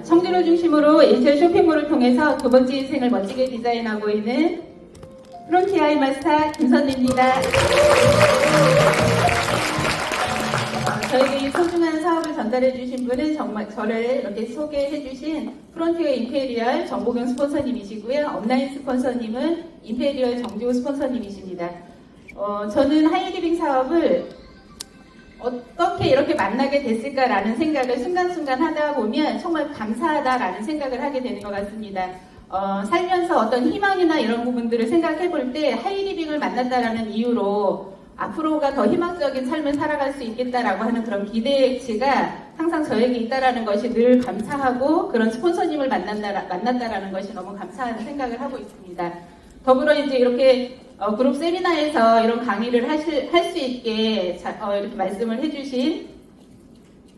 청주를 중심으로 일체 쇼핑몰을 통해서 두 번째 인생을 멋지게 디자인하고 있는 프론티아이 마스터 김선희입니다. 저에게 이 소중한 사업을 전달해 주신 분은 정말 저를 이렇게 소개해 주신 프론티어 임페리얼 정보경 스폰서님이시고요. 업라인 스폰서님은 임페리얼 정지호 스폰서님이십니다. 저는 하이리빙 사업을 어떻게 이렇게 만나게 됐을까라는 생각을 순간순간 하다 보면 정말 감사하다라는 생각을 하게 되는 것 같습니다. 살면서 어떤 희망이나 이런 부분들을 생각해 볼 때 하이리빙을 만났다라는 이유로 앞으로가 더 희망적인 삶을 살아갈 수 있겠다라고 하는 그런 기대치가 항상 저에게 있다라는 것이 늘 감사하고 그런 스폰서님을 만났다라는 것이 너무 감사한 생각을 하고 있습니다. 더불어 이제 이렇게 그룹 세미나에서 이런 강의를 할 수 있게 이렇게 말씀을 해주신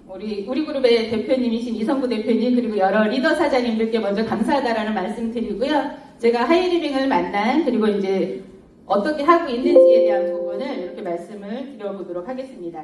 우리 그룹의 대표님이신 이성구 대표님 그리고 여러 리더 사장님들께 먼저 감사하다라는 말씀 드리고요. 제가 하이리빙을 만난 그리고 이제 어떻게 하고 있는지에 대한 부분을 이렇게 말씀을 드려보도록 하겠습니다.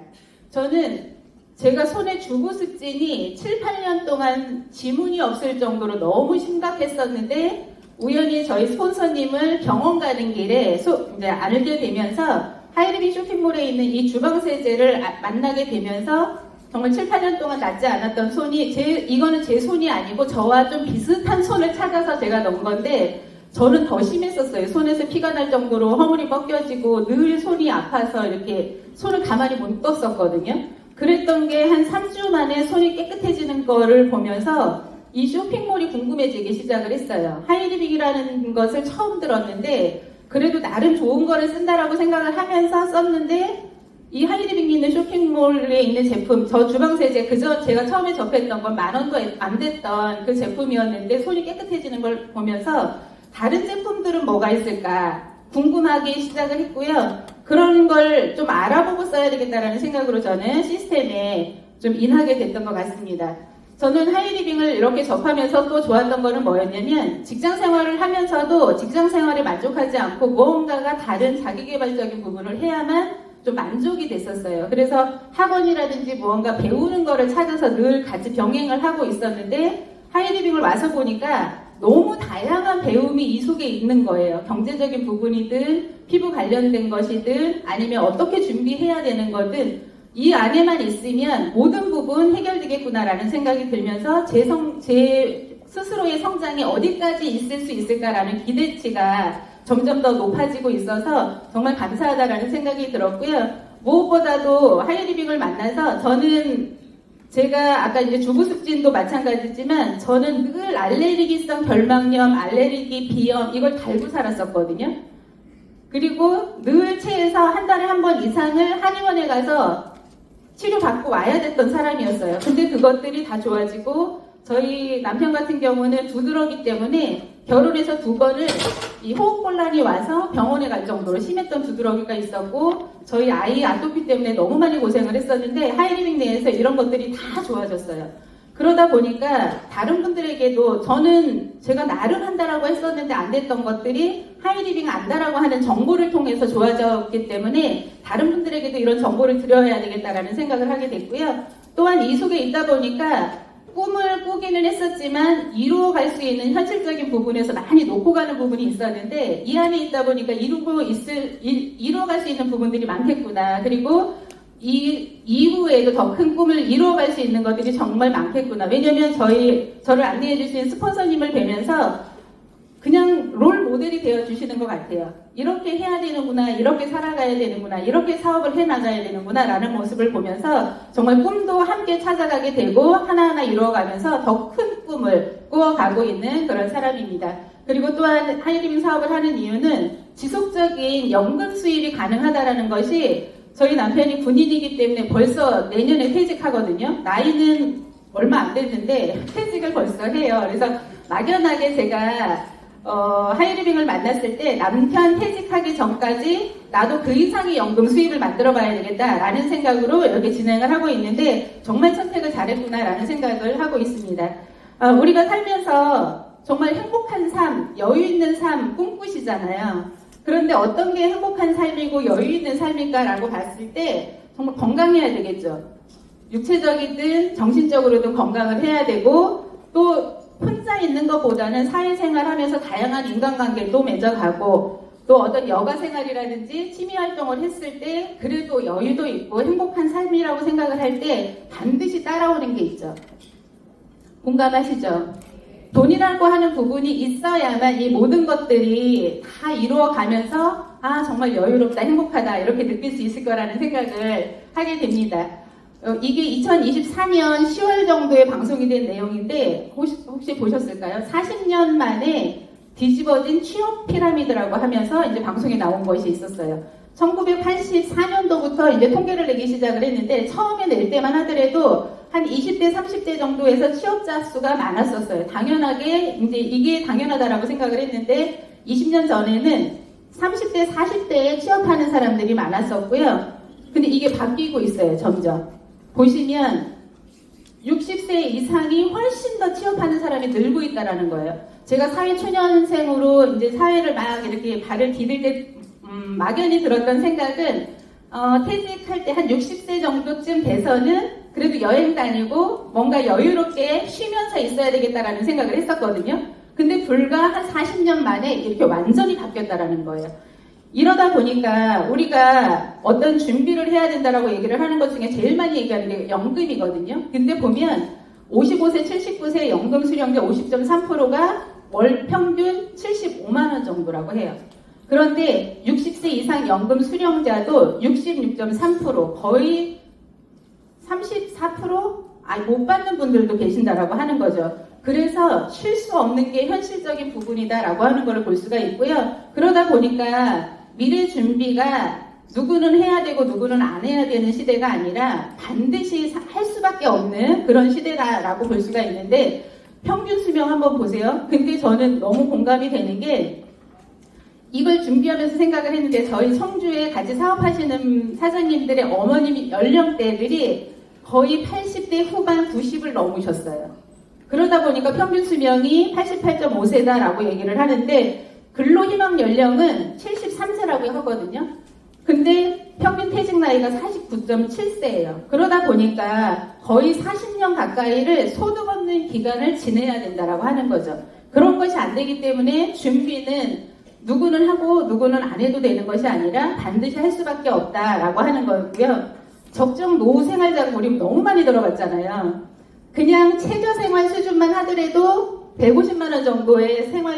저는 제가 손에 쥐고 습진이 7, 8년 동안 지문이 없을 정도로 너무 심각했었는데 우연히 저희 스폰서님을 병원 가는 길에 이제 알게 되면서 하이리빙 쇼핑몰에 있는 이 주방세제를 만나게 되면서 정말 7, 8년 동안 낫지 않았던 손이 이거는 제 손이 아니고 저와 좀 비슷한 손을 찾아서 제가 넣은 건데 저는 더 심했었어요. 손에서 피가 날 정도로 허물이 벗겨지고 늘 손이 아파서 이렇게 손을 가만히 못 떴었거든요. 그랬던 게 한 3주 만에 손이 깨끗해지는 거를 보면서 이 쇼핑몰이 궁금해지기 시작을 했어요. 하이리빙이라는 것을 처음 들었는데 그래도 나름 좋은 거를 쓴다라고 생각을 하면서 썼는데 이 하이리빙이 있는 쇼핑몰에 있는 제품, 저 주방세제 그저 제가 처음에 접했던 건 10,000원도 안 됐던 그 제품이었는데 손이 깨끗해지는 걸 보면서 다른 제품들은 뭐가 있을까 궁금하기 시작을 했고요. 그런 걸 좀 알아보고 써야 되겠다라는 생각으로 저는 시스템에 좀 인하게 됐던 것 같습니다. 저는 하이리빙을 이렇게 접하면서 또 좋았던 거는 뭐였냐면 직장 생활을 하면서도 직장 생활에 만족하지 않고 무언가가 다른 자기개발적인 부분을 해야만 좀 만족이 됐었어요. 그래서 학원이라든지 무언가 배우는 거를 찾아서 늘 같이 병행을 하고 있었는데 하이리빙을 와서 보니까 너무 다양한 배움이 이 속에 있는 거예요. 경제적인 부분이든 피부 관련된 것이든 아니면 어떻게 준비해야 되는 거든 이 안에만 있으면 모든 부분 해결되겠구나라는 생각이 들면서 제 스스로의 성장이 어디까지 있을 수 있을까라는 기대치가 점점 더 높아지고 있어서 정말 감사하다라는 생각이 들었고요. 무엇보다도 하이리빙을 만나서 저는 제가 아까 이제 주부습진도 마찬가지지만 저는 늘 알레르기성 결막염, 알레르기, 비염 이걸 달고 살았었거든요. 그리고 늘 체에서 한 달에 한 번 이상을 한의원에 가서 치료받고 와야 됐던 사람이었어요. 근데 그것들이 다 좋아지고 저희 남편 같은 경우는 두드러기 때문에 결혼해서 2번을 이 호흡곤란이 와서 병원에 갈 정도로 심했던 두드러기가 있었고 저희 아이 아토피 때문에 너무 많이 고생을 했었는데 하이리빙 내에서 이런 것들이 다 좋아졌어요. 그러다 보니까 다른 분들에게도 저는 제가 나름 한다라고 했었는데 안 됐던 것들이 하이리빙 안다라고 하는 정보를 통해서 좋아졌기 때문에 다른 분들에게도 이런 정보를 드려야 되겠다라는 생각을 하게 됐고요. 또한 이 속에 있다 보니까 꿈을 꾸기는 했었지만 이루어갈 수 있는 현실적인 부분에서 많이 놓고 가는 부분이 있었는데 이 안에 있다 보니까 이루어갈 수 있는 부분들이 많겠구나. 그리고 이후에도 더 큰 꿈을 이루어갈 수 있는 것들이 정말 많겠구나. 왜냐면 저를 안내해 주신 스폰서님을 뵈면서 그냥 롤 모델이 되어 주시는 것 같아요. 이렇게 해야 되는구나, 이렇게 살아가야 되는구나, 이렇게 사업을 해 나가야 되는구나 라는 모습을 보면서 정말 꿈도 함께 찾아가게 되고 하나하나 이루어가면서 더 큰 꿈을 꾸어가고 있는 그런 사람입니다. 그리고 또한 하이리빙 사업을 하는 이유는 지속적인 연금 수입이 가능하다라는 것이 저희 남편이 군인이기 때문에 벌써 내년에 퇴직하거든요. 나이는 얼마 안 됐는데 퇴직을 벌써 해요. 그래서 막연하게 제가 하이리빙을 만났을 때 남편 퇴직하기 전까지 나도 그 이상의 연금 수입을 만들어 봐야 되겠다라는 생각으로 이렇게 진행을 하고 있는데 정말 선택을 잘했구나라는 생각을 하고 있습니다. 우리가 살면서 정말 행복한 삶, 여유 있는 삶 꿈꾸시잖아요. 그런데 어떤 게 행복한 삶이고 여유 있는 삶일까라고 봤을 때 정말 건강해야 되겠죠. 육체적이든 정신적으로든 건강을 해야 되고 또 혼자 있는 것보다는 사회생활 하면서 다양한 인간관계도 맺어가고 또 어떤 여가 생활이라든지 취미 활동을 했을 때 그래도 여유도 있고 행복한 삶이라고 생각을 할 때 반드시 따라오는 게 있죠. 공감하시죠? 돈이라고 하는 부분이 있어야만 이 모든 것들이 다 이루어가면서 아 정말 여유롭다 행복하다 이렇게 느낄 수 있을 거라는 생각을 하게 됩니다. 이게 2024년 10월 정도에 방송이 된 내용인데 혹시 보셨을까요? 40년 만에 뒤집어진 취업 피라미드라고 하면서 이제 방송에 나온 것이 있었어요. 1984년도부터 이제 통계를 내기 시작을 했는데 처음에 낼 때만 하더라도 한 20대, 30대 정도에서 취업자 수가 많았었어요. 당연하게 이제 이게 당연하다라고 생각을 했는데 20년 전에는 30대, 40대에 취업하는 사람들이 많았었고요. 근데 이게 바뀌고 있어요, 점점. 보시면 60세 이상이 훨씬 더 취업하는 사람이 늘고 있다라는 거예요. 제가 사회초년생으로 이제 사회를 막 이렇게 발을 디딜 때 막연히 들었던 생각은 퇴직할 때 한 60세 정도쯤 돼서는 그래도 여행 다니고 뭔가 여유롭게 쉬면서 있어야 되겠다라는 생각을 했었거든요. 근데 불과 한 40년 만에 이렇게 완전히 바뀌었다라는 거예요. 이러다 보니까 우리가 어떤 준비를 해야 된다라고 얘기를 하는 것 중에 제일 많이 얘기하는 게 연금이거든요. 근데 보면 55세, 79세 연금 수령자 50.3%가 월 평균 75만 원 정도라고 해요. 그런데 60세 이상 연금 수령자도 66.3% 거의 34% 못 받는 분들도 계신다라고 하는 거죠. 그래서 쉴 수 없는 게 현실적인 부분이다라고 하는 걸 볼 수가 있고요. 그러다 보니까 미래 준비가 누구는 해야 되고 누구는 안 해야 되는 시대가 아니라 반드시 할 수밖에 없는 그런 시대다라고 볼 수가 있는데 평균 수명 한번 보세요. 근데 저는 너무 공감이 되는 게 이걸 준비하면서 생각을 했는데 저희 청주에 같이 사업하시는 사장님들의 어머님 연령대들이 거의 80대 후반 90을 넘으셨어요. 그러다 보니까 평균 수명이 88.5세다라고 얘기를 하는데 근로희망 연령은 73세라고 하거든요. 근데 평균 퇴직 나이가 49.7세예요. 그러다 보니까 거의 40년 가까이를 소득 없는 기간을 지내야 된다라고 하는 거죠. 그런 것이 안 되기 때문에 준비는 누구는 하고 누구는 안 해도 되는 것이 아니라 반드시 할 수밖에 없다라고 하는 거고요. 적정 노후 생활자금 우리 너무 많이 들어봤잖아요. 그냥 최저생활 수준만 하더라도 150만 원 정도의 생활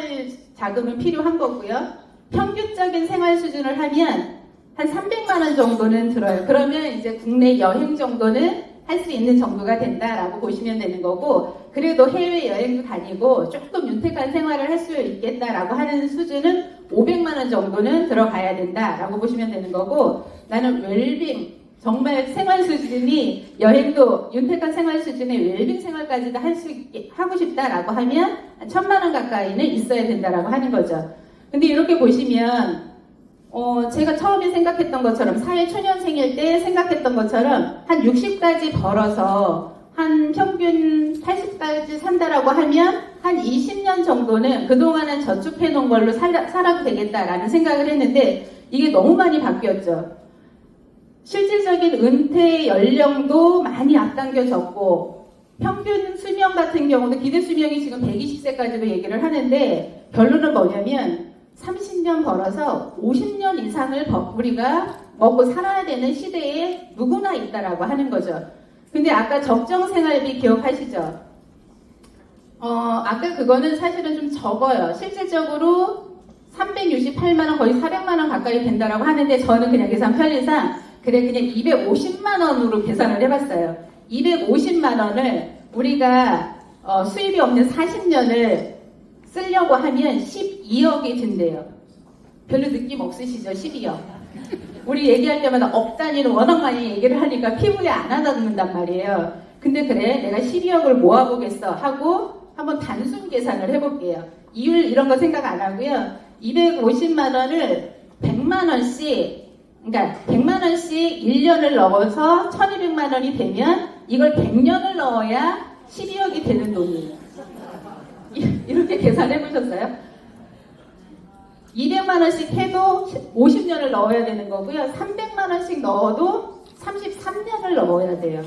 자금은 필요한 거고요. 평균적인 생활 수준을 하면 한 300만 원 정도는 들어요. 그러면 이제 국내 여행 정도는 할 수 있는 정도가 된다라고 보시면 되는 거고 그래도 해외여행도 다니고 조금 윤택한 생활을 할 수 있겠다라고 하는 수준은 500만 원 정도는 들어가야 된다라고 보시면 되는 거고 나는 웰빙 정말 생활 수준이 여행도 윤택한 생활 수준의 웰빙 생활까지도 할 수 있게 하고 싶다라고 하면 1,000만 원 가까이는 있어야 된다라고 하는 거죠. 근데 이렇게 보시면 제가 처음에 생각했던 것처럼 사회초년생일 때 생각했던 것처럼 한 60까지 벌어서 한 평균 80까지 산다라고 하면 한 20년 정도는 그동안은 저축해 놓은 걸로 살아도 되겠다라는 생각을 했는데 이게 너무 많이 바뀌었죠. 실질적인 은퇴 연령도 많이 앞당겨졌고 평균 수명 같은 경우는 기대 수명이 지금 120세까지도 얘기를 하는데 결론은 뭐냐면 30년 벌어서 50년 이상을 우리가 먹고 살아야 되는 시대에 누구나 있다라고 하는 거죠. 근데 아까 적정생활비 기억하시죠? 아까 그거는 사실은 좀 적어요. 실질적으로 368만 원 거의 400만 원 가까이 된다라고 하는데 저는 그냥 계산 편의상 그냥 250만 원으로 계산을 해봤어요. 250만 원을 우리가 수입이 없는 40년을 쓰려고 하면 12억이 든대요. 별로 느낌 없으시죠? 12억. 우리 얘기할 때마다 억 단위로 워낙 많이 얘기를 하니까 피부에 안 와닿는단 말이에요. 근데 그래 내가 12억을 모아보겠어 하고 한번 단순 계산을 해볼게요. 이율 이런 거 생각 안 하고요. 250만 원을 100만 원씩 그러니까 100만 원씩 1년을 넣어서 1200만 원이 되면 이걸 100년을 넣어야 12억이 되는 돈이에요. 이렇게 계산해 보셨어요? 200만 원씩 해도 50년을 넣어야 되는 거고요. 300만 원씩 넣어도 33년을 넣어야 돼요.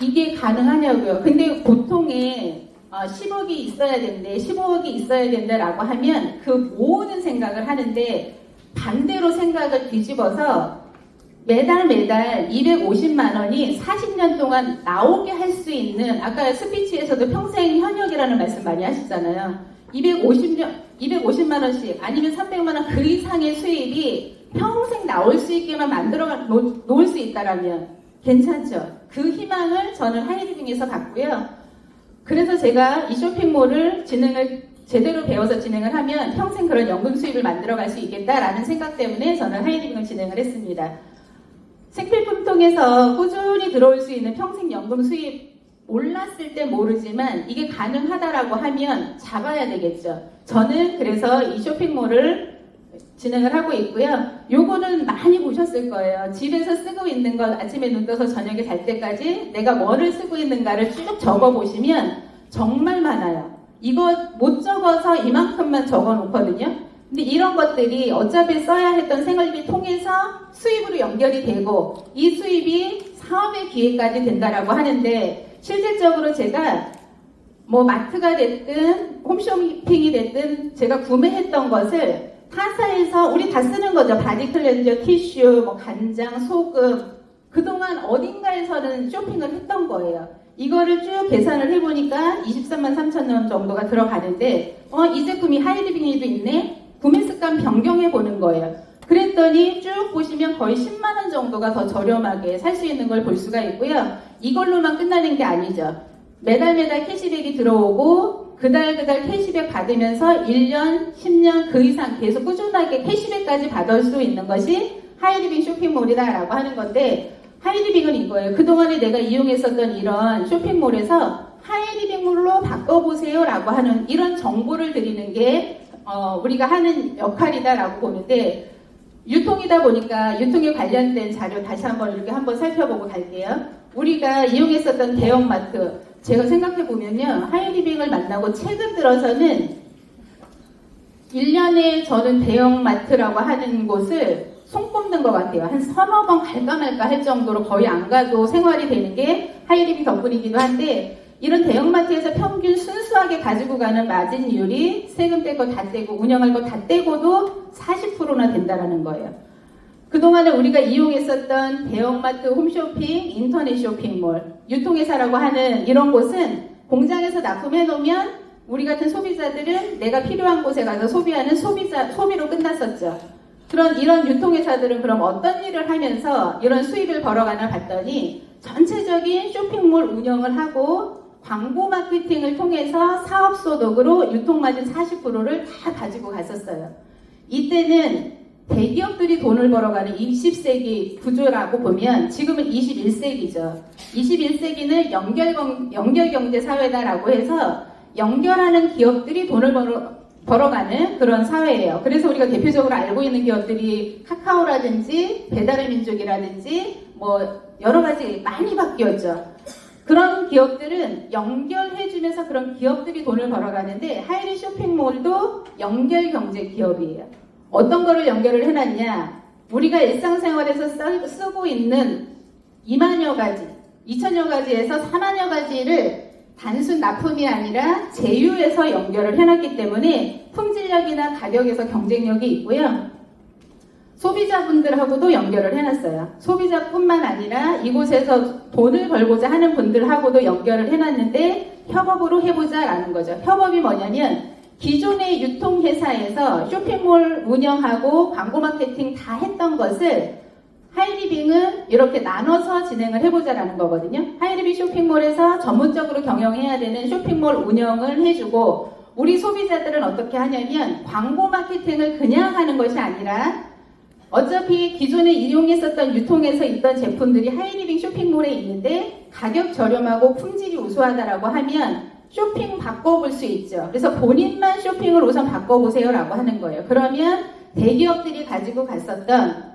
이게 가능하냐고요. 근데 보통에 10억이 있어야 된대, 15억이 있어야 된다라고 하면 그 모으는 생각을 하는데 반대로 생각을 뒤집어서 매달 250만 원이 40년 동안 나오게 할 수 있는, 아까 스피치에서도 평생 현역이라는 말씀 많이 하시잖아요. 250만 원씩 아니면 300만 원 그 이상의 수입이 평생 나올 수 있게만 만들어 놓을 수 있다라면 괜찮죠. 그 희망을 저는 하이리빙에서 갖고요. 그래서 제가 이 쇼핑몰을 제대로 배워서 진행을 하면 평생 그런 연금 수입을 만들어갈 수 있겠다라는 생각 때문에 저는 하이리빙을 진행을 했습니다. 생필품 통해서 꾸준히 들어올 수 있는 평생 연금 수입 올랐을 때 모르지만 이게 가능하다라고 하면 잡아야 되겠죠. 저는 그래서 이 쇼핑몰을 진행을 하고 있고요. 요거는 많이 보셨을 거예요. 집에서 쓰고 있는 것 아침에 눈 떠서 저녁에 잘 때까지 내가 뭐를 쓰고 있는가를 쭉 적어 보시면 정말 많아요. 이거 못 적어서 이만큼만 적어 놓거든요. 근데 이런 것들이 어차피 써야 했던 생활비 통해서 수입으로 연결이 되고 이 수입이 사업의 기회까지 된다라고 하는데 실질적으로 제가 뭐 마트가 됐든 홈쇼핑이 됐든 제가 구매했던 것을 타사에서 우리 다 쓰는 거죠. 바디 클렌저, 티슈, 뭐 간장, 소금. 그동안 어딘가에서는 쇼핑을 했던 거예요. 이거를 쭉 계산을 해보니까 23만 3천 원 정도가 들어가는데 이 제품이 하이리빙에도 있네? 구매 습관 변경해보는 거예요. 그랬더니 쭉 보시면 거의 10만 원 정도가 더 저렴하게 살 수 있는 걸 볼 수가 있고요. 이걸로만 끝나는 게 아니죠. 매달 캐시백이 들어오고 그달 캐시백 받으면서 1년, 10년 그 이상 계속 꾸준하게 캐시백까지 받을 수 있는 것이 하이리빙 쇼핑몰이다라고 하는 건데 하이리빙은 이거예요. 그동안에 내가 이용했었던 이런 쇼핑몰에서 하이리빙몰로 바꿔보세요 라고 하는 이런 정보를 드리는 게 우리가 하는 역할이다라고 보는데 유통이다 보니까 유통에 관련된 자료 다시 한번 이렇게 한번 살펴보고 갈게요. 우리가 이용했었던 대형마트 제가 생각해보면요. 하이리빙을 만나고 최근 들어서는 1년에 저는 대형마트라고 하는 곳을 손꼽는 것 같아요. 한 서너 번 갈까 말까 할 정도로 거의 안 가도 생활이 되는 게 하이리빙 덕분이기도 한데 이런 대형마트에서 평균 순수하게 가지고 가는 마진율이 세금 떼고 다 떼고 운영할 거 다 떼고도 40%나 된다는 거예요. 그동안에 우리가 이용했었던 대형마트, 홈쇼핑, 인터넷 쇼핑몰, 유통회사라고 하는 이런 곳은 공장에서 납품해 놓으면 우리 같은 소비자들은 내가 필요한 곳에 가서 소비하는 소비로 끝났었죠. 이런 유통회사들은 그럼 어떤 일을 하면서 이런 수입을 벌어가나 봤더니 전체적인 쇼핑몰 운영을 하고 광고 마케팅을 통해서 사업소득으로 유통마진 40%를 다 가지고 갔었어요. 이때는 대기업들이 돈을 벌어가는 20세기 구조라고 보면 지금은 21세기죠. 21세기는 연결경제 사회다라고 해서 연결하는 기업들이 돈을 벌어가는 그런 사회예요. 그래서 우리가 대표적으로 알고 있는 기업들이 카카오라든지 배달의 민족이라든지 뭐 여러 가지 많이 바뀌었죠. 그런 기업들은 연결해주면서 그런 기업들이 돈을 벌어가는데 하이리 쇼핑몰도 연결경제 기업이에요. 어떤 거를 연결을 해놨냐? 우리가 일상생활에서 쓰고 있는 2만여 가지, 2천여 가지에서 4만여 가지를 단순 납품이 아니라 제휴해서 연결을 해놨기 때문에 품질력이나 가격에서 경쟁력이 있고요. 소비자분들하고도 연결을 해놨어요. 소비자뿐만 아니라 이곳에서 돈을 벌고자 하는 분들하고도 연결을 해놨는데 협업으로 해보자라는 거죠. 협업이 뭐냐면 기존의 유통회사에서 쇼핑몰 운영하고 광고 마케팅 다 했던 것을 하이리빙은 이렇게 나눠서 진행을 해보자라는 거거든요. 하이리빙 쇼핑몰에서 전문적으로 경영해야 되는 쇼핑몰 운영을 해주고 우리 소비자들은 어떻게 하냐면 광고 마케팅을 그냥 하는 것이 아니라 어차피 기존에 이용했었던 유통에서 있던 제품들이 하이리빙 쇼핑몰에 있는데 가격 저렴하고 품질이 우수하다라고 하면 쇼핑 바꿔볼 수 있죠. 그래서 본인만 쇼핑을 우선 바꿔보세요 라고 하는 거예요. 그러면 대기업들이 가지고 갔었던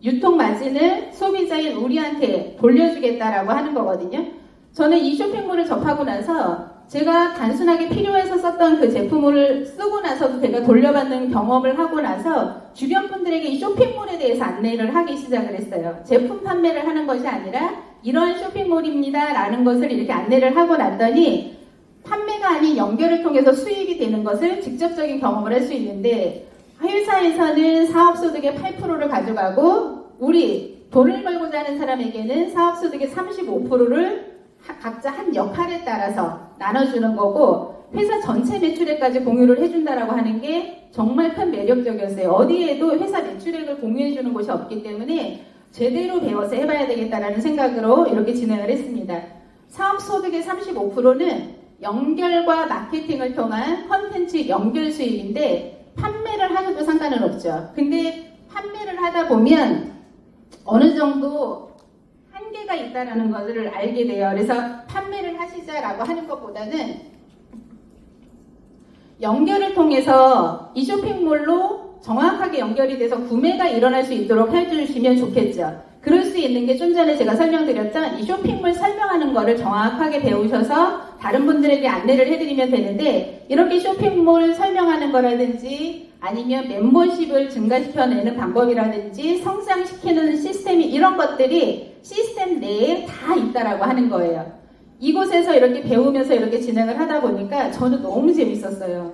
유통 마진을 소비자인 우리한테 돌려주겠다라고 하는 거거든요. 저는 이 쇼핑몰을 접하고 나서 제가 단순하게 필요해서 썼던 그 제품을 쓰고 나서도 제가 돌려받는 경험을 하고 나서 주변 분들에게 이 쇼핑몰에 대해서 안내를 하기 시작을 했어요. 제품 판매를 하는 것이 아니라 이런 쇼핑몰입니다 라는 것을 이렇게 안내를 하고 났더니 판매가 아닌 연결을 통해서 수익이 되는 것을 직접적인 경험을 할 수 있는데, 회사에서는 사업소득의 8%를 가져가고 우리 돈을 벌고자 하는 사람에게는 사업소득의 35%를 각자 한 역할에 따라서 나눠주는 거고, 회사 전체 매출액까지 공유를 해준다라고 하는 게 정말 큰 매력적이었어요. 어디에도 회사 매출액을 공유해주는 곳이 없기 때문에 제대로 배워서 해봐야 되겠다라는 생각으로 이렇게 진행을 했습니다. 사업소득의 35%는 연결과 마케팅을 통한 컨텐츠 연결 수익인데 판매를 하셔도 상관은 없죠. 근데 판매를 하다 보면 어느 정도 한계가 있다는 것을 알게 돼요. 그래서 판매를 하시자라고 하는 것보다는 연결을 통해서 이 쇼핑몰로 정확하게 연결이 돼서 구매가 일어날 수 있도록 해주시면 좋겠죠. 그럴 수 있는 게 좀 전에 제가 설명드렸던 이 쇼핑몰 설명하는 거를 정확하게 배우셔서 다른 분들에게 안내를 해드리면 되는데, 이렇게 쇼핑몰 설명하는 거라든지 아니면 멤버십을 증가시켜내는 방법이라든지 성장시키는 시스템이, 이런 것들이 시스템 내에 다 있다라고 하는 거예요. 이곳에서 이렇게 배우면서 이렇게 진행을 하다 보니까 저는 너무 재밌었어요.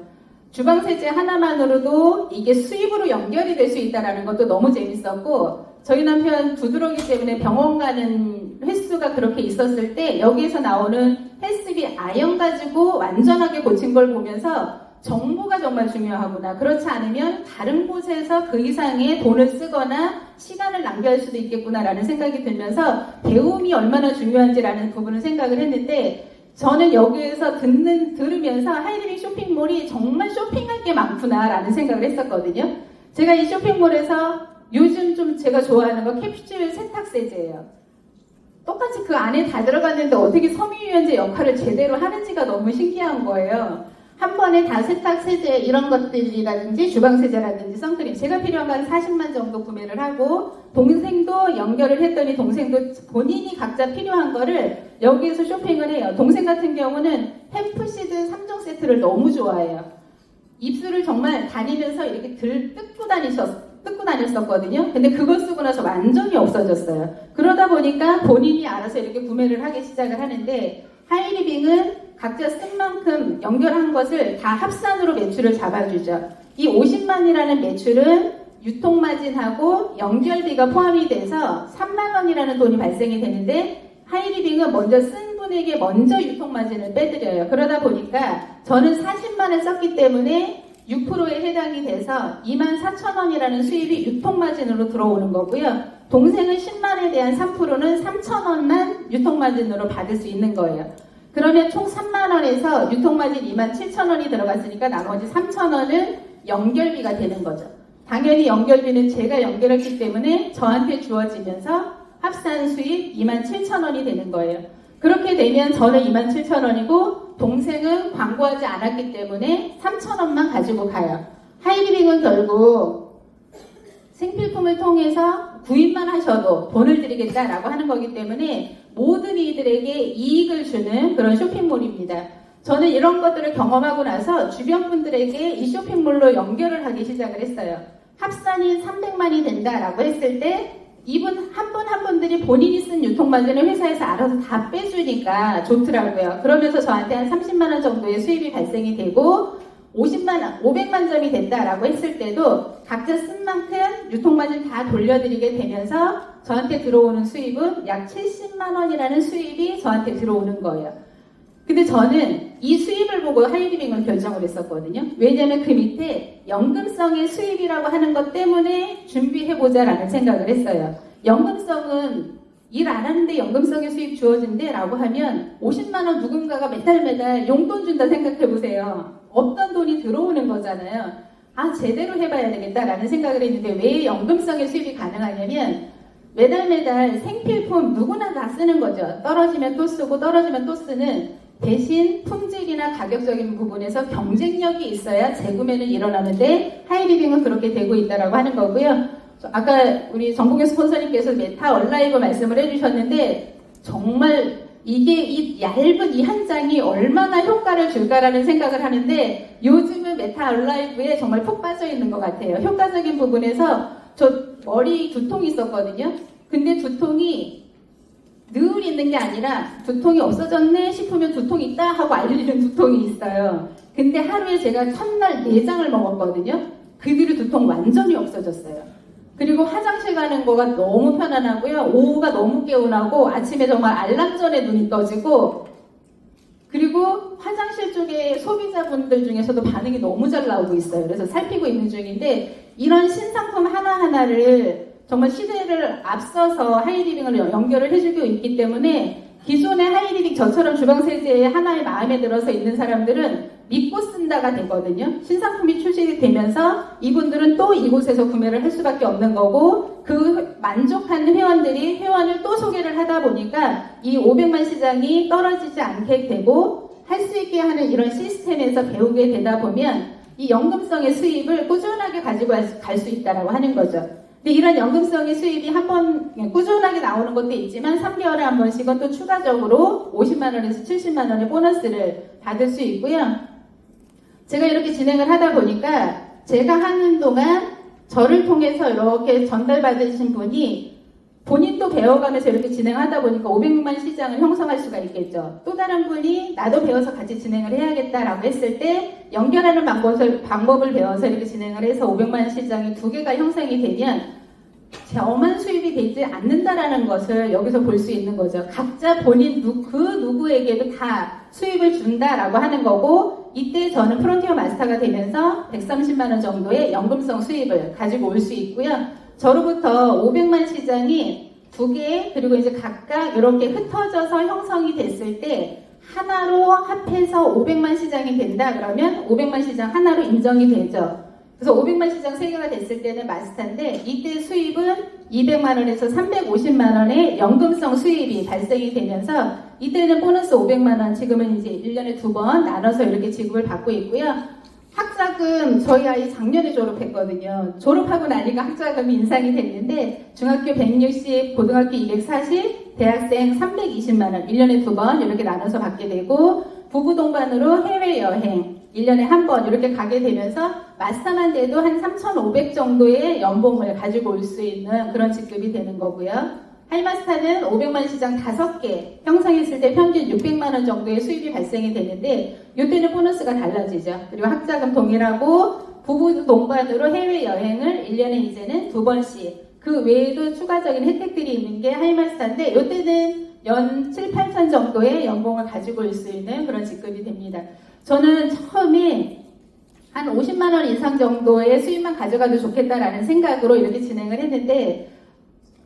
주방세제 하나만으로도 이게 수입으로 연결이 될 수 있다는 것도 너무 재밌었고, 저희 남편 두드러기 때문에 병원 가는 횟수가 그렇게 있었을 때 여기에서 나오는 헬스비 아연 가지고 완전하게 고친 걸 보면서 정보가 정말 중요하구나. 그렇지 않으면 다른 곳에서 그 이상의 돈을 쓰거나 시간을 낭비할 수도 있겠구나라는 생각이 들면서 배움이 얼마나 중요한지라는 부분을 생각을 했는데, 저는 여기에서 들으면서 하이리빙 쇼핑몰이 정말 쇼핑할 게 많구나라는 생각을 했었거든요. 제가 이 쇼핑몰에서 요즘 좀 제가 좋아하는 거 캡슐 세탁세제예요. 똑같이 그 안에 다 들어갔는데 어떻게 섬유유연제 역할을 제대로 하는지가 너무 신기한 거예요. 한 번에 다 세탁세제 이런 것들이라든지 주방세제라든지 선크림, 제가 필요한 건 40만 정도 구매를 하고, 동생도 연결을 했더니 동생도 본인이 각자 필요한 거를 여기에서 쇼핑을 해요. 동생 같은 경우는 햄프시드 3종 세트를 너무 좋아해요. 입술을 정말 다니면서 이렇게 뜯고 다녔었거든요. 근데 그걸 쓰고 나서 완전히 없어졌어요. 그러다 보니까 본인이 알아서 이렇게 구매를 하기 시작을 하는데, 하이리빙은 각자 쓴 만큼 연결한 것을 다 합산으로 매출을 잡아주죠. 이 50만이라는 매출은 유통마진하고 연결비가 포함이 돼서 3만원이라는 돈이 발생이 되는데, 하이리빙은 먼저 쓴 분에게 먼저 유통마진을 빼드려요. 그러다 보니까 저는 40만을 썼기 때문에 6%에 해당이 돼서 24,000원이라는 수입이 유통마진으로 들어오는 거고요. 동생은 10만에 대한 3%는 3,000원만 유통마진으로 받을 수 있는 거예요. 그러면 총 3만원에서 유통마진 27,000원이 들어갔으니까 나머지 3,000원은 연결비가 되는 거죠. 당연히 연결비는 제가 연결했기 때문에 저한테 주어지면서 합산 수입 27,000원이 되는 거예요. 그렇게 되면 저는 27,000원이고 동생은 광고하지 않았기 때문에 3,000원만 가지고 가요. 하이리빙은 결국 생필품을 통해서 구입만 하셔도 돈을 드리겠다라고 하는 거기 때문에 모든 이들에게 이익을 주는 그런 쇼핑몰입니다. 저는 이런 것들을 경험하고 나서 주변 분들에게 이 쇼핑몰로 연결을 하기 시작을 했어요. 합산이 300만이 된다라고 했을 때 이분 한 분 한 분들이 본인이 쓴 유통마진을 회사에서 알아서 다 빼주니까 좋더라고요. 그러면서 저한테 한 30만 원 정도의 수입이 발생이 되고 500만 점이 된다라고 했을 때도 각자 쓴 만큼 유통마진 다 돌려드리게 되면서 저한테 들어오는 수입은 약 70만 원이라는 수입이 저한테 들어오는 거예요. 근데 저는 이 수입을 보고 하이리빙을 결정을 했었거든요. 왜냐하면 그 밑에 연금성의 수입이라고 하는 것 때문에 준비해보자라는 생각을 했어요. 연금성은 일 안 하는데 연금성의 수입 주어진대 라고 하면 50만 원 누군가가 매달 용돈 준다 생각해보세요. 없던 돈이 들어오는 거잖아요. 아, 제대로 해봐야 되겠다라는 생각을 했는데 왜 연금성의 수입이 가능하냐면 매달 생필품 누구나 다 쓰는 거죠. 떨어지면 또 쓰고 떨어지면 또 쓰는, 대신 품질이나 가격적인 부분에서 경쟁력이 있어야 재구매는 일어나는데 하이리빙은 그렇게 되고 있다라고 하는 거고요. 아까 우리 정봉현 스폰서님께서 메타 얼라이브 말씀을 해주셨는데 정말 이게 이 얇은 이 한 장이 얼마나 효과를 줄까라는 생각을 하는데 요즘은 메타 얼라이브에 정말 푹 빠져 있는 것 같아요. 효과적인 부분에서 저 머리 두통이 있었거든요. 근데 두통이 늘 있는 게 아니라 두통이 없어졌네 싶으면 두통이 있다 하고 알리는 두통이 있어요. 근데 하루에 제가 첫날 4장을 먹었거든요. 그 뒤로 두통 완전히 없어졌어요. 그리고 화장실 가는 거가 너무 편안하고요. 오후가 너무 개운하고 아침에 정말 알람 전에 눈이 떠지고 그리고 화장실 쪽에 소비자분들 중에서도 반응이 너무 잘 나오고 있어요. 그래서 살피고 있는 중인데 이런 신상품 하나하나를 정말 시대를 앞서서 하이리빙을 연결을 해주고 있기 때문에 기존의 하이리빙 저처럼 주방세제에 하나의 마음에 들어서 있는 사람들은 믿고 쓴다가 되거든요. 신상품이 출시되면서 이분들은 또 이곳에서 구매를 할 수밖에 없는 거고 그 만족한 회원들이 회원을 또 소개를 하다 보니까 이 500만 시장이 떨어지지 않게 되고 할 수 있게 하는 이런 시스템에서 배우게 되다 보면 이 연금성의 수입을 꾸준하게 가지고 갈 수 있다라고 하는 거죠. 근데 이런 연금성의 수입이 한번 꾸준하게 나오는 것도 있지만 3개월에 한 번씩은 또 추가적으로 50만 원에서 70만 원의 보너스를 받을 수 있고요. 제가 이렇게 진행을 하다 보니까 제가 하는 동안 저를 통해서 이렇게 전달받으신 분이 본인도 배워가면서 이렇게 진행하다 보니까 500만 시장을 형성할 수가 있겠죠. 또 다른 분이 나도 배워서 같이 진행을 해야겠다라고 했을 때 연결하는 방법을 배워서 이렇게 진행을 해서 500만 시장이 2개가 형성이 되면 저만 수입이 되지 않는다라는 것을 여기서 볼 수 있는 거죠. 각자 본인 그 누구에게도 다 수입을 준다라고 하는 거고 이때 저는 프론티어 마스터가 되면서 130만 원 정도의 연금성 수입을 가지고 올 수 있고요. 저로부터 500만 시장이 2개 그리고 이제 각각 이렇게 흩어져서 형성이 됐을 때 하나로 합해서 500만 시장이 된다 그러면 500만 시장 하나로 인정이 되죠. 그래서 500만 시장 3개가 됐을 때는 마스터인데 이때 수입은 200만 원에서 350만 원의 연금성 수입이 발생이 되면서 이때는 보너스 500만 원 지금은 이제 1년에 2번 나눠서 이렇게 지급을 받고 있고요. 학자금 저희 아이 작년에 졸업했거든요. 졸업하고 나니까 학자금이 인상이 됐는데 중학교 160, 고등학교 240, 대학생 320만 원 1년에 2번 이렇게 나눠서 받게 되고 부부 동반으로 해외여행 1년에 한 번 이렇게 가게 되면서 마스터만 돼도 한 3,500 정도의 연봉을 가지고 올 수 있는 그런 직급이 되는 거고요. 하이마스터는 500만 시장 5개 형성했을 때 평균 600만 원 정도의 수입이 발생이 되는데 이때는 보너스가 달라지죠. 그리고 학자금 동일하고 부부 동반으로 해외여행을 1년에 이제는 2번씩 그 외에도 추가적인 혜택들이 있는 게 하이마스터인데 이때는 연 7, 8천 정도의 연봉을 가지고 올 수 있는 그런 직급이 됩니다. 저는 처음에 한 50만 원 이상 정도의 수입만 가져가도 좋겠다라는 생각으로 이렇게 진행을 했는데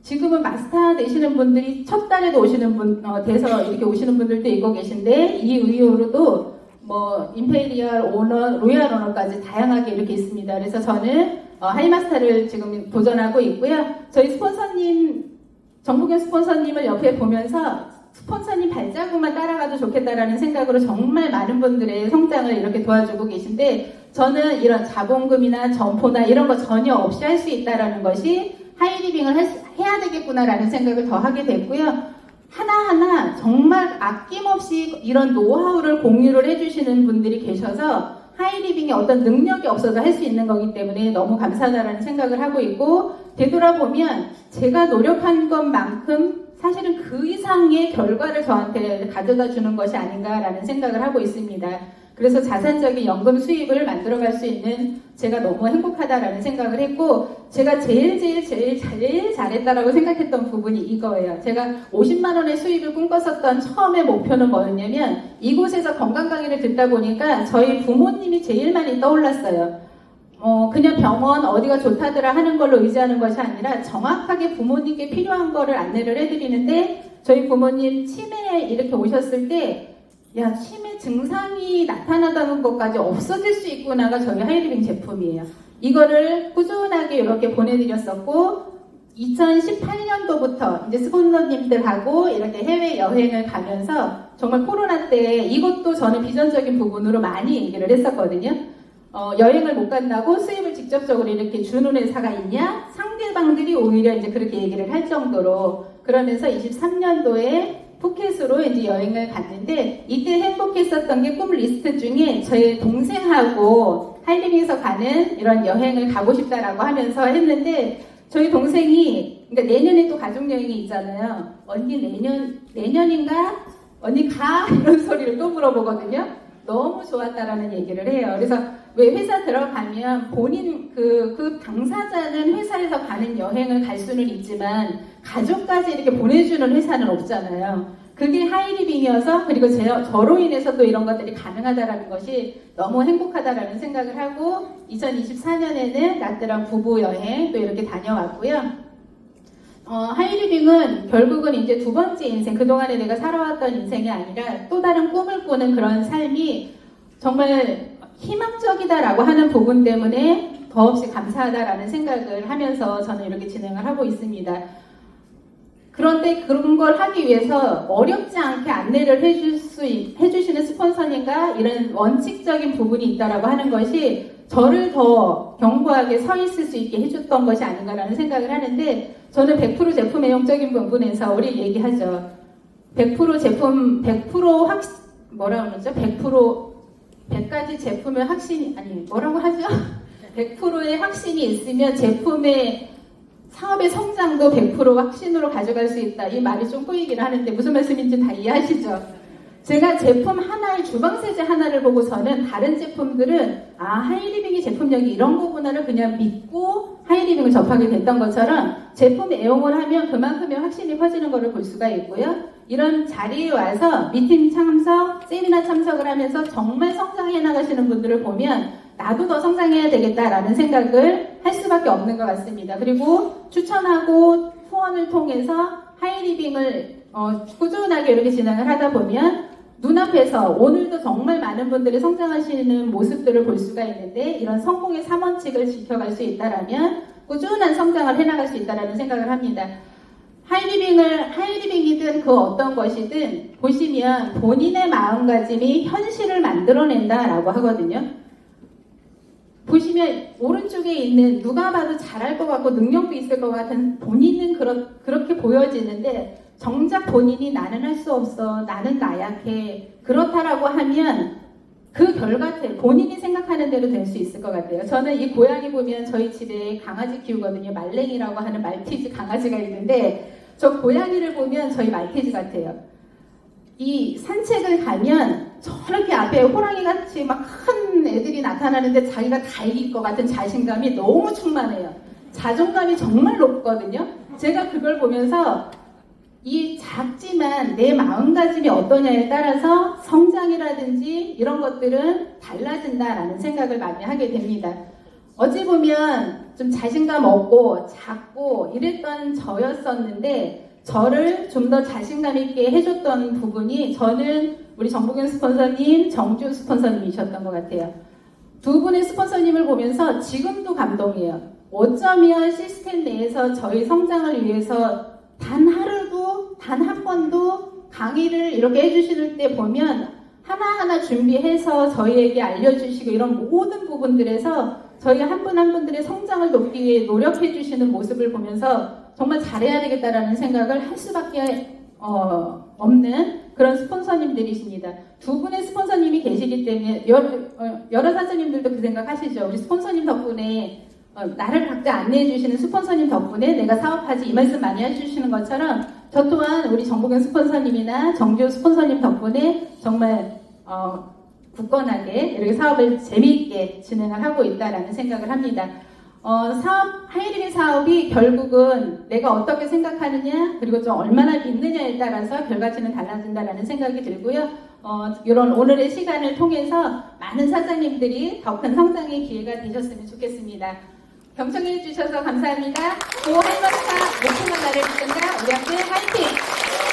지금은 마스터 되시는 분들이 첫 달에도 오시는 분, 돼서 이렇게 오시는 분들도 있고 계신데 이 이후로도 뭐 임페리얼 오너, 로얄 오너까지 다양하게 이렇게 있습니다. 그래서 저는 하이마스터를 지금 도전하고 있고요. 저희 스폰서님, 정보경 스폰서님을 옆에 보면서 스폰서님 발자국만 따라가도 좋겠다라는 생각으로 정말 많은 분들의 성장을 이렇게 도와주고 계신데 저는 이런 자본금이나 점포나 이런 거 전혀 없이 할 수 있다라는 것이 하이리빙을 해야 되겠구나라는 생각을 더 하게 됐고요. 하나하나 정말 아낌없이 이런 노하우를 공유를 해주시는 분들이 계셔서 하이리빙에 어떤 능력이 없어도 할 수 있는 거기 때문에 너무 감사하다라는 생각을 하고 있고 되돌아보면 제가 노력한 것만큼 사실은 그 이상의 결과를 저한테 가져다 주는 것이 아닌가라는 생각을 하고 있습니다. 그래서 자산적인 연금 수입을 만들어갈 수 있는 제가 너무 행복하다라는 생각을 했고 제가 제일 잘했다라고 생각했던 부분이 이거예요. 제가 50만 원의 수입을 꿈꿨었던 처음의 목표는 뭐였냐면 이곳에서 건강 강의를 듣다 보니까 저희 부모님이 제일 많이 떠올랐어요. 그냥 병원 어디가 좋다더라 하는 걸로 의지하는 것이 아니라 정확하게 부모님께 필요한 거를 안내를 해드리는데 저희 부모님 치매에 이렇게 오셨을 때 야, 치매 증상이 나타나다는 것까지 없어질 수 있구나가 저희 하이리빙 제품이에요. 이거를 꾸준하게 이렇게 보내드렸었고 2018년도부터 이제 스폰서님들하고 이렇게 해외여행을 가면서 정말 코로나 때 이것도 저는 비전적인 부분으로 많이 얘기를 했었거든요. 여행을 못 간다고 수입을 직접적으로 이렇게 주는 회사가 있냐? 상대방들이 오히려 이제 그렇게 얘기를 할 정도로 그러면서 23년도에 푸켓으로 이제 여행을 갔는데 이때 행복했었던 게 꿈 리스트 중에 저희 동생하고 하이딩에서 가는 이런 여행을 가고 싶다라고 하면서 했는데 저희 동생이 그러니까 내년에 또 가족 여행이 있잖아요. 언니 내년인가? 언니 가? 이런 소리를 또 물어보거든요. 너무 좋았다라는 얘기를 해요. 그래서 왜 회사 들어가면 본인 그 당사자는 회사에서 가는 여행을 갈 수는 있지만 가족까지 이렇게 보내주는 회사는 없잖아요. 그게 하이리빙이어서 그리고 저로 인해서 또 이런 것들이 가능하다라는 것이 너무 행복하다라는 생각을 하고 2024년에는 나트랑 부부 여행 또 이렇게 다녀왔고요. 하이리빙은 결국은 이제 두 번째 인생, 그동안에 내가 살아왔던 인생이 아니라 또 다른 꿈을 꾸는 그런 삶이 정말 희망적이다라고 하는 부분 때문에 더없이 감사하다라는 생각을 하면서 저는 이렇게 진행을 하고 있습니다. 그런데 그런 걸 하기 위해서 어렵지 않게 안내를 해주시는 스폰서님과 이런 원칙적인 부분이 있다라고 하는 것이 저를 더 견고하게 서 있을 수 있게 해줬던 것이 아닌가라는 생각을 하는데 저는 100% 제품 애용적인 부분에서 우리 얘기하죠. 100% 제품, 100% 뭐라고 그러죠? 100가지 제품의 확신이, 뭐라고 하죠? 100%의 확신이 있으면 제품의 사업의 성장도 100% 확신으로 가져갈 수 있다. 이 말이 좀 꼬이긴 하는데 무슨 말씀인지 다 이해하시죠? 제가 제품 하나의 주방세제 하나를 보고서는 다른 제품들은 하이리빙의 제품력이 이런 거구나를 그냥 믿고 하이리빙을 접하게 됐던 것처럼 제품 애용을 하면 그만큼의 확신이 커지는 것을 볼 수가 있고요. 이런 자리에 와서 미팅 참석, 세미나 참석을 하면서 정말 성장해 나가시는 분들을 보면 나도 더 성장해야 되겠다라는 생각을 할 수밖에 없는 것 같습니다. 그리고 추천하고 후원을 통해서 하이리빙을 꾸준하게 이렇게 진행을 하다 보면 눈앞에서 오늘도 정말 많은 분들이 성장하시는 모습들을 볼 수가 있는데 이런 성공의 3원칙을 지켜갈 수 있다라면 꾸준한 성장을 해나갈 수 있다라는 생각을 합니다. 하이리빙이든 그 어떤 것이든 보시면 본인의 마음가짐이 현실을 만들어낸다라고 하거든요. 보시면 오른쪽에 있는 누가 봐도 잘할 것 같고 능력도 있을 것 같은 본인은 그렇게 보여지는데 정작 본인이 나는 할 수 없어, 나는 나약해 그렇다라고 하면 그 결과들 본인이 생각하는 대로 될 수 있을 것 같아요. 저는 이 고양이 보면 저희 집에 강아지 키우거든요. 말랭이라고 하는 말티즈 강아지가 있는데 저 고양이를 보면 저희 말티즈 같아요. 이 산책을 가면 저렇게 앞에 호랑이같이 막 큰 애들이 나타나는데 자기가 다 이길 것 같은 자신감이 너무 충만해요. 자존감이 정말 높거든요. 제가 그걸 보면서 이 작지만 내 마음가짐이 어떠냐에 따라서 성장이라든지 이런 것들은 달라진다라는 생각을 많이 하게 됩니다. 어찌 보면 좀 자신감 없고 작고 이랬던 저였었는데 저를 좀 더 자신감 있게 해줬던 부분이 저는 우리 정보경 스폰서님, 정주 스폰서님이셨던 것 같아요. 두 분의 스폰서님을 보면서 지금도 감동이에요. 어쩌면 시스템 내에서 저희 성장을 위해서 단 하루도, 단 한 번도 강의를 이렇게 해주실 때 보면 하나하나 준비해서 저희에게 알려주시고 이런 모든 부분들에서 저희 한 분 한 분들의 성장을 돕기 위해 노력해 주시는 모습을 보면서 정말 잘해야 되겠다라는 생각을 할 수밖에 없는 그런 스폰서님들이십니다. 두 분의 스폰서님이 계시기 때문에 여러 사장님들도 그 생각하시죠. 우리 스폰서님 덕분에 나를 각자 안내해 주시는 스폰서님 덕분에 내가 사업하지 이 말씀 많이 해주시는 것처럼 저 또한 우리 정보경 스폰서님이나 정교 스폰서님 덕분에 정말 굳건하게 이렇게 사업을 재미있게 진행을 하고 있다라는 생각을 합니다. 하이리빙 사업이 결국은 내가 어떻게 생각하느냐 그리고 좀 얼마나 믿느냐에 따라서 결과치는 달라진다라는 생각이 들고요. 이런 오늘의 시간을 통해서 많은 사장님들이 더 큰 성장의 기회가 되셨으면 좋겠습니다. 경청해 주셔서 감사합니다. 고 할머니가 목표만 나를 붙든다. 우리 함께 화이팅!